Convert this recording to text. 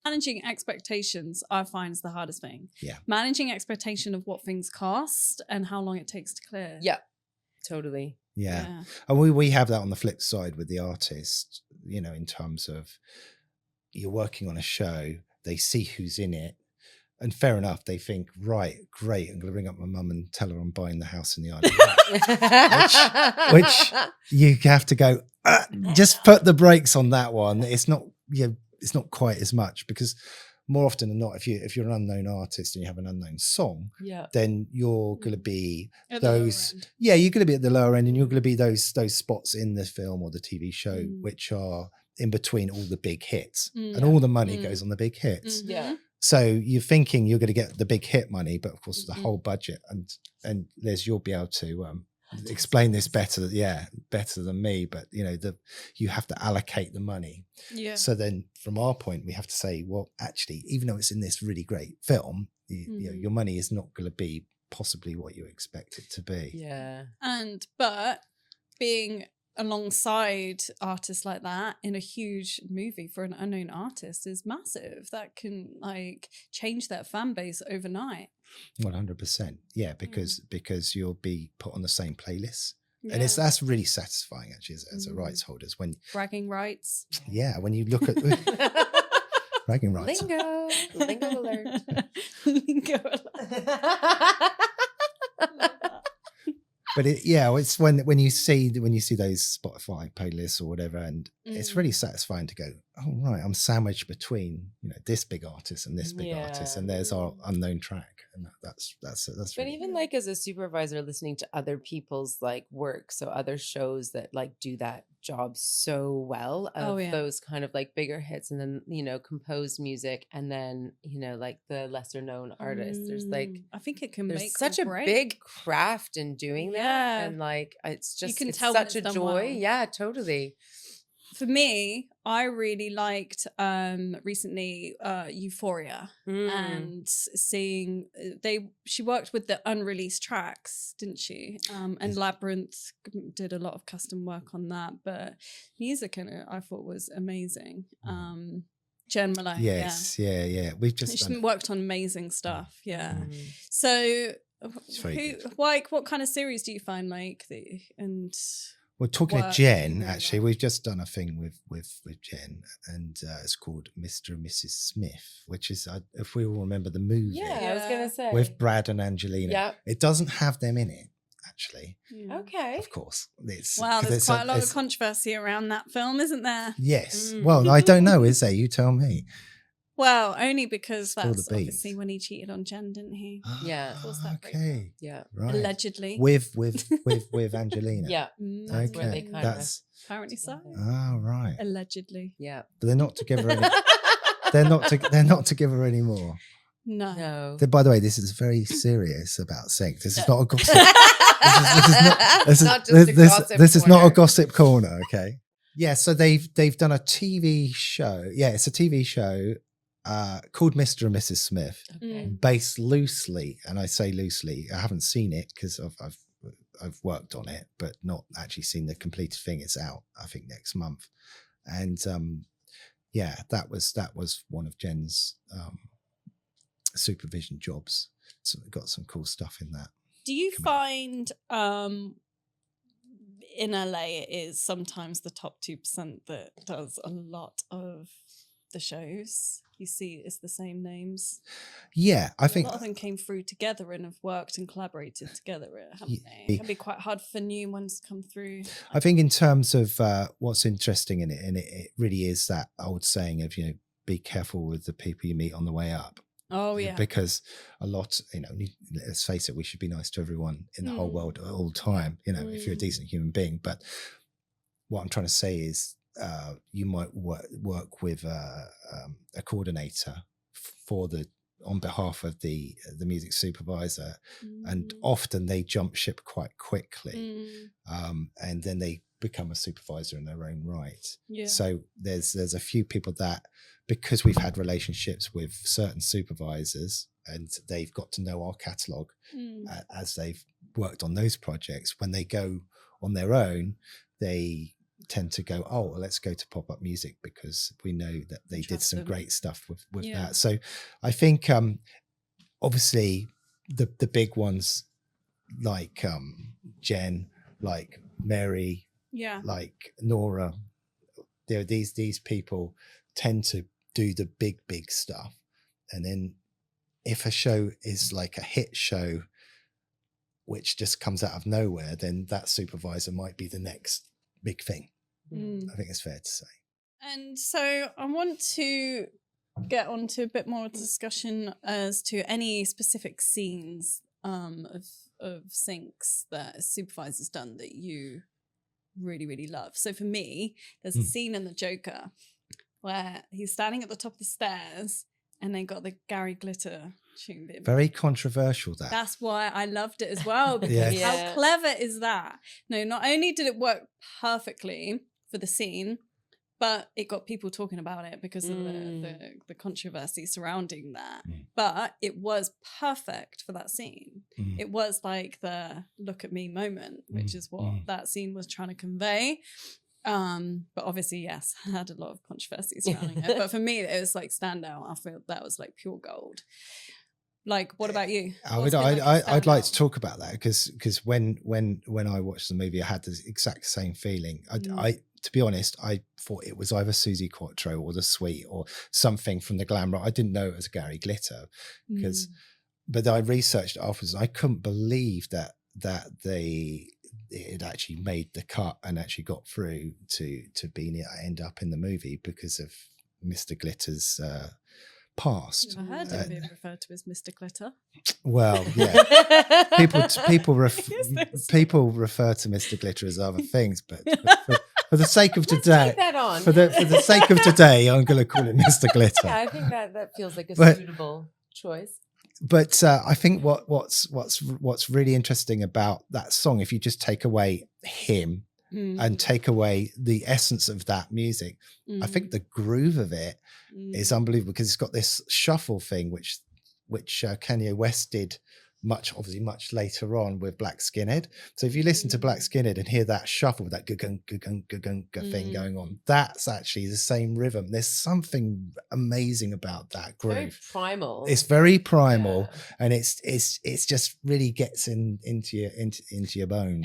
Managing expectations, I find, is the hardest thing. Yeah. Managing expectation of what things cost and how long it takes to clear. Yeah, totally. Yeah. And we have that on the flip side with the artist, you know, in terms of you're working on a show, they see who's in it. And fair enough, they think, right, great, I'm going to ring up my mum and tell her I'm buying the house in the Isle of Wight. which you have to go, just put the brakes on that one. It's not, it's not quite as much, because more often than not, if you're an unknown artist and you have an unknown song, then you're going to be At those, you're going to be at the lower end, and you're going to be those spots in the film or the TV show which are in between all the big hits, and all the money goes on the big hits. Yeah. So you're thinking you're going to get the big hit money, but of course the whole budget, and Liz, you'll be able to explain this better than me, but you know, you have to allocate the money. Yeah. So then from our point, we have to say, well, actually, even though it's in this really great film, you know, your money is not going to be possibly what you expect it to be. Yeah. But being alongside artists like that in a huge movie for an unknown artist is massive. That can like change their fan base overnight. 100%. Yeah, because you'll be put on the same playlist. And that's really satisfying actually as a rights holders, when bragging rights. Yeah, when you look at bragging rights. Lingo alert. Lingo alert. But it's when you see those Spotify playlists or whatever, and it's really satisfying to go, oh right, I'm sandwiched between, you know, this big artist and this big artist, and there's our unknown track, and that's. But really even like as a supervisor, listening to other people's like work, so other shows that like do that job so well of those kind of like bigger hits, and then, you know, composed music, and then, you know, like the lesser known artists. There's like, I think it can there's make such a big craft in doing that, and like it's just, you can tell such a joy. Well. Yeah, totally. For me, I really liked recently Euphoria, and seeing she worked with the unreleased tracks, didn't she? And Labyrinth did a lot of custom work on that, but music in it I thought was amazing. Jen Malone, yeah. We've just worked on amazing stuff. So what kind of series do you find we're talking to Jen, actually. We've just done a thing with Jen, and it's called Mr. and Mrs. Smith, which is, if we all remember the movie. Yeah, I was going to say. With Brad and Angelina. Yeah. It doesn't have them in it, actually. Okay. Of course. There's quite a lot of controversy around that film, isn't there? Yes. Well, I don't know, is there? You tell me. Well, only because that's obviously when he cheated on Jen, didn't he? Yeah. Okay. Yeah. Right. Allegedly. With Angelina. Yeah. That's where they kind of. Apparently so. Oh, right. Allegedly. Yeah. But they're not together anymore. They're not together anymore. No. By the way, this is very serious about sex. This is not a gossip. This is not a gossip corner, okay? Yeah, so they've done a TV show. Yeah, it's a TV show called Mr. and Mrs. Smith, based loosely, and I say loosely, I haven't seen it because I've worked on it, but not actually seen the completed thing. It's out, I think, next month. And that was one of Jen's supervision jobs. So we got some cool stuff in that. Do you find in LA it is sometimes the top 2% that does a lot of the shows? You see it's the same names. Yeah, I think a lot of them came through together and have worked and collaborated together, haven't they? It can be quite hard for new ones to come through. I think in terms of what's interesting in it, and it really is that old saying of, you know, be careful with the people you meet on the way up. Oh yeah, because a lot, you know, let's face it, we should be nice to everyone in the whole world all the time, you know, if you're a decent human being. But what I'm trying to say is you might work with a coordinator on behalf of the music supervisor, and often they jump ship quite quickly, and then they become a supervisor in their own right. So there's a few people that, because we've had relationships with certain supervisors and they've got to know our catalogue as they've worked on those projects, when they go on their own, they tend to go, oh, well, let's go to pop-up music because we know that they did some great stuff with that. So I think obviously the big ones like Jen, like Mary, like Nora, these people tend to do the big stuff. And then if a show is like a hit show which just comes out of nowhere, then that supervisor might be the next big thing. I think it's fair to say. And so I want to get on to a bit more discussion as to any specific scenes of syncs that a supervisor's done that you really, really love. So for me, there's a scene in The Joker where he's standing at the top of the stairs and they got the Gary Glitter tuned in. Very controversial, that. That's why I loved it as well, because how clever is that? No, not only did it work perfectly for the scene, but it got people talking about it because of the controversy surrounding that. But it was perfect for that scene. It was like the look at me moment, which is what that scene was trying to convey. But obviously, yes, I had a lot of controversy surrounding it. But for me, it was like standout. I feel that was like pure gold. Like, what about you? I'd like to talk about that because when I watched the movie, I had the exact same feeling. I to be honest, I thought it was either Susie Quattro or The Sweet or something from the glam rock. I didn't know it was Gary Glitter but I researched it afterwards. And I couldn't believe that it actually made the cut and actually got through to end up in the movie because of Mr. Glitter's past. I heard him being referred to as Mr. Glitter. Well, yeah, people refer to Mr. Glitter as other things, but for the sake of today, for the sake of today, I'm going to call it Mr. Glitter. Yeah, I think that feels like a suitable choice. But I think what's really interesting about that song, if you just take away him and take away the essence of that music, I think the groove of it is unbelievable because it's got this shuffle thing, which Kanye West did much later on with Black Skinhead. So if you listen to Black Skinhead and hear that shuffle, that gung thing going on, that's actually the same rhythm. There's something amazing about that groove. Very primal. It's very primal, and it's just really gets into your bones.